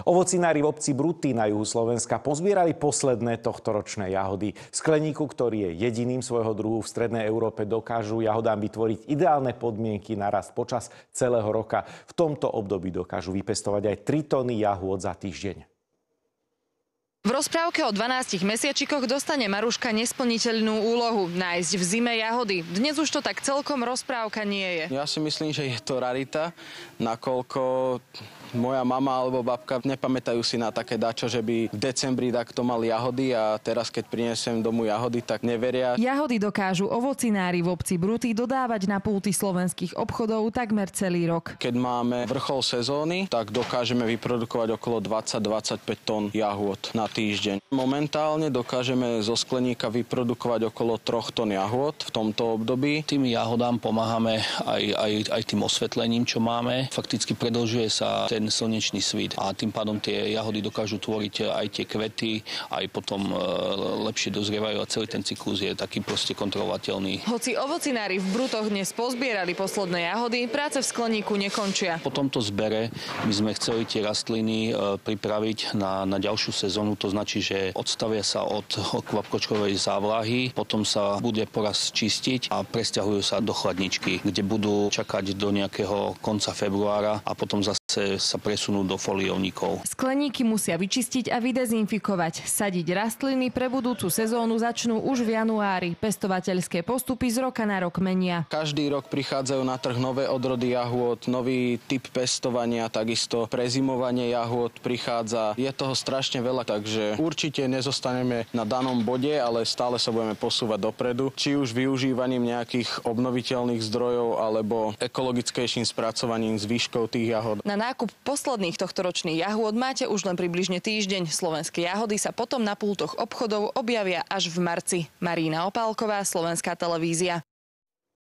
Ovocinári v obci Bruty na juhu Slovenska pozbierali posledné tohtoročné jahody. V skleníku, ktorý je jediným svojho druhu v strednej Európe, dokážu jahodám vytvoriť ideálne podmienky na rast počas celého roka. V tomto období dokážu vypestovať aj 3 tony jahôd za týždeň. V rozprávke o 12 mesiačikoch dostane Maruška nesplniteľnú úlohu – nájsť v zime jahody. Dnes už to tak celkom rozprávka nie je. Ja si myslím, že je to rarita, nakoľko moja mama alebo babka nepamätajú si na také dačo, že by v decembri takto mali jahody a teraz, keď prinesem domu jahody, tak neveria. Jahody dokážu ovocinári v obci Bruty dodávať na pulty slovenských obchodov takmer celý rok. Keď máme vrchol sezóny, tak dokážeme vyprodukovať okolo 20-25 tón jahôd na týždeň. Momentálne dokážeme zo skleníka vyprodukovať okolo 3 tón jahôd v tomto období. Tým jahodám pomáhame aj tým osvetlením, čo máme. Fakticky predĺžuje sa ten slnečný svit a tým pádom tie jahody dokážu tvoriť aj tie kvety, aj potom lepšie dozrievajú a celý ten cyklus je taký proste kontrolovateľný. Hoci ovocinári v Brutoch dnes pozbierali posledné jahody, práce v skleníku nekončia. Po tomto zbere my sme chceli tie rastliny pripraviť na ďalšiu sezónu, to značí, že odstavia sa od kvapkočkovej závlahy, potom sa bude poraz čistiť a presťahujú sa do chladničky, kde budú čakať do nejakého konca februára a potom zase sa presunú do foliovníkov. Skleníky musia vyčistiť a vydezinfikovať. Sadiť rastliny pre budúcu sezónu začnú už v januári. Pestovateľské postupy z roka na rok menia. Každý rok prichádzajú na trh nové odrody jahôd, nový typ pestovania, takisto prezimovanie jahôd prichádza. Je toho strašne veľa, takže určite nezostaneme na danom bode, ale stále sa budeme posúvať dopredu. Či už využívaním nejakých obnoviteľných zdrojov alebo ekologickejším spracovaním zvyškov tých jahod. Na nákup posledných tohtoročných jahôd máte už len približne týždeň. Slovenské jahody sa potom na pultoch obchodov objavia až v marci. Marína Opálková, Slovenská televízia.